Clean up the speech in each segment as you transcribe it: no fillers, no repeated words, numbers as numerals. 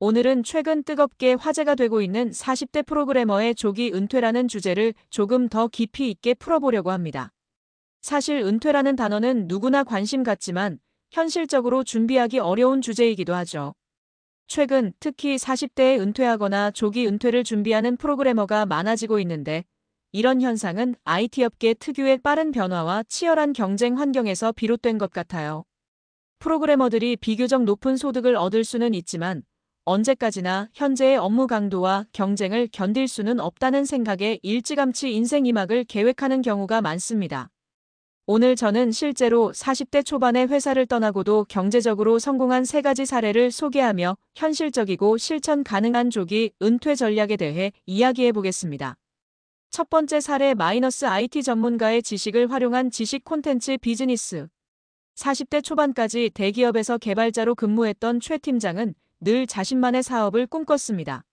오늘은 최근 뜨겁게 화제가 되고 있는 40대 프로그래머의 조기 은퇴라는 주제를 조금 더 깊이 있게 풀어보려고 합니다. 사실 은퇴라는 단어는 누구나 관심 갖지만 현실적으로 준비하기 어려운 주제이기도 하죠. 최근 특히 40대에 은퇴하거나 조기 은퇴를 준비하는 프로그래머가 많아지고 있는데 이런 현상은 IT 업계 특유의 빠른 변화와 치열한 경쟁 환경에서 비롯된 것 같아요. 프로그래머들이 비교적 높은 소득을 얻을 수는 있지만 언제까지나 현재의 업무 강도와 경쟁을 견딜 수는 없다는 생각에 일찌감치 인생 이막을 계획하는 경우가 많습니다. 오늘 저는 실제로 40대 초반에 회사를 떠나고도 경제적으로 성공한 3가지 사례를 소개하며 현실적이고 실천 가능한 조기 은퇴 전략에 대해 이야기해 보겠습니다. 첫 번째 사례 IT 전문가의 지식을 활용한 지식 콘텐츠 비즈니스. 40대 초반까지 대기업에서 개발자로 근무했던 최 팀장은 늘 자신만의 사업을 꿈꿨습니다.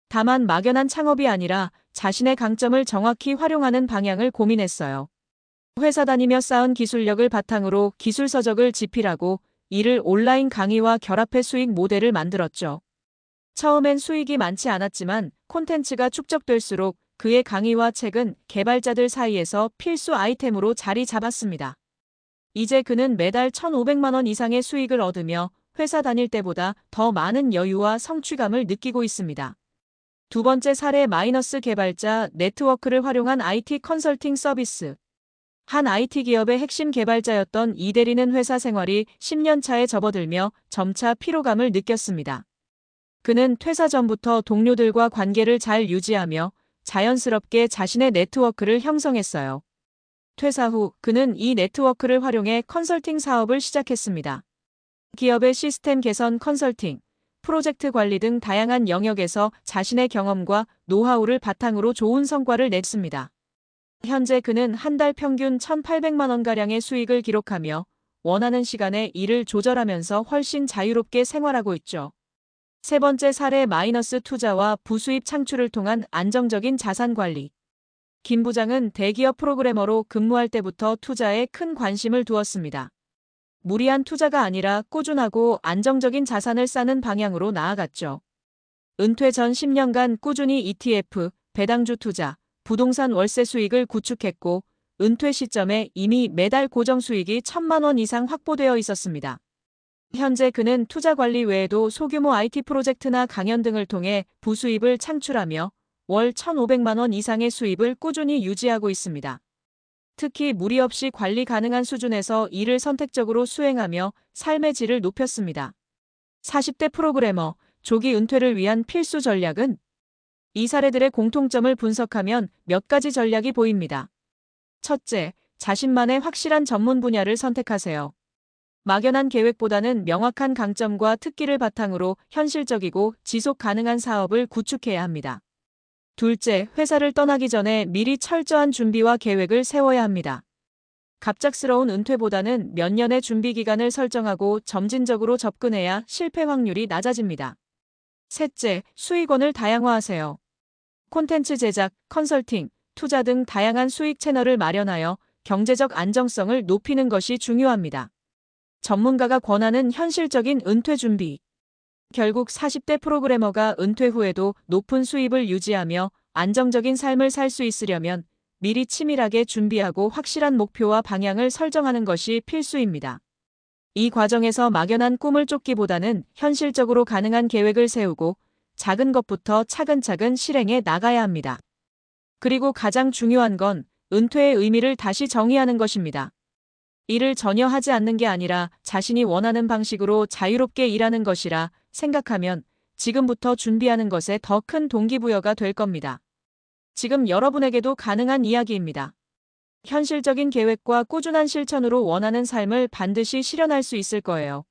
다만 막연한 창업이 아니라 자신의 강점을 정확히 활용하는 방향을 고민했어요. 회사 다니며 쌓은 기술력을 바탕으로 기술 서적을 집필하고 이를 온라인 강의와 결합해 수익 모델을 만들었죠. 처음엔 수익이 많지 않았지만 콘텐츠가 축적될수록 그의 강의와 책은 개발자들 사이에서 필수 아이템으로 자리 잡았습니다. 이제 그는 매달 1,500만 원 이상의 수익을 얻으며 회사 다닐 때보다 더 많은 여유와 성취감을 느끼고 있습니다. 두 번째 사례 개발자 네트워크를 활용한 IT 컨설팅 서비스. 한 IT 기업의 핵심 개발자였던 이 대리는 회사 생활이 10년 차에 접어들며 점차 피로감을 느꼈습니다. 그는 퇴사 전부터 동료들과 관계를 잘 유지하며 자연스럽게 자신의 네트워크를 형성했어요. 퇴사 후 그는 이 네트워크를 활용해 컨설팅 사업을 시작했습니다. 기업의 시스템 개선 컨설팅, 프로젝트 관리 등 다양한 영역에서 자신의 경험과 노하우를 바탕으로 좋은 성과를 냈습니다. 현재 그는 한 달 평균 1,800만 원가량의 수익을 기록하며 원하는 시간에 일을 조절하면서 훨씬 자유롭게 생활하고 있죠. 세 번째 사례 투자와 부수입 창출을 통한 안정적인 자산 관리. 김 부장은 대기업 프로그래머로 근무할 때부터 투자에 큰 관심을 두었습니다. 무리한 투자가 아니라 꾸준하고 안정적인 자산을 쌓는 방향으로 나아갔죠. 은퇴 전 10년간 꾸준히 ETF, 배당주 투자, 부동산 월세 수익을 구축했고 은퇴 시점에 이미 매달 고정 수익이 1,000만 원 이상 확보되어 있었습니다. 현재 그는 투자 관리 외에도 소규모 IT 프로젝트나 강연 등을 통해 부수입을 창출하며 월 1,500만 원 이상의 수입을 꾸준히 유지하고 있습니다. 특히 무리 없이 관리 가능한 수준에서 일을 선택적으로 수행하며 삶의 질을 높였습니다. 40대 프로그래머, 조기 은퇴를 위한 필수 전략은? 이 사례들의 공통점을 분석하면 몇 가지 전략이 보입니다. 첫째, 자신만의 확실한 전문 분야를 선택하세요. 막연한 계획보다는 명확한 강점과 특기를 바탕으로 현실적이고 지속 가능한 사업을 구축해야 합니다. 둘째, 회사를 떠나기 전에 미리 철저한 준비와 계획을 세워야 합니다. 갑작스러운 은퇴보다는 몇 년의 준비 기간을 설정하고 점진적으로 접근해야 실패 확률이 낮아집니다. 셋째, 수익원을 다양화하세요. 콘텐츠 제작, 컨설팅, 투자 등 다양한 수익 채널을 마련하여 경제적 안정성을 높이는 것이 중요합니다. 전문가가 권하는 현실적인 은퇴 준비. 결국 40대 프로그래머가 은퇴 후에도 높은 수입을 유지하며 안정적인 삶을 살 수 있으려면 미리 치밀하게 준비하고 확실한 목표와 방향을 설정하는 것이 필수입니다. 이 과정에서 막연한 꿈을 쫓기보다는 현실적으로 가능한 계획을 세우고 작은 것부터 차근차근 실행해 나가야 합니다. 그리고 가장 중요한 건 은퇴의 의미를 다시 정의하는 것입니다. 일을 전혀 하지 않는 게 아니라 자신이 원하는 방식으로 자유롭게 일하는 것이라 생각하면 지금부터 준비하는 것에 더 큰 동기부여가 될 겁니다. 지금 여러분에게도 가능한 이야기입니다. 현실적인 계획과 꾸준한 실천으로 원하는 삶을 반드시 실현할 수 있을 거예요.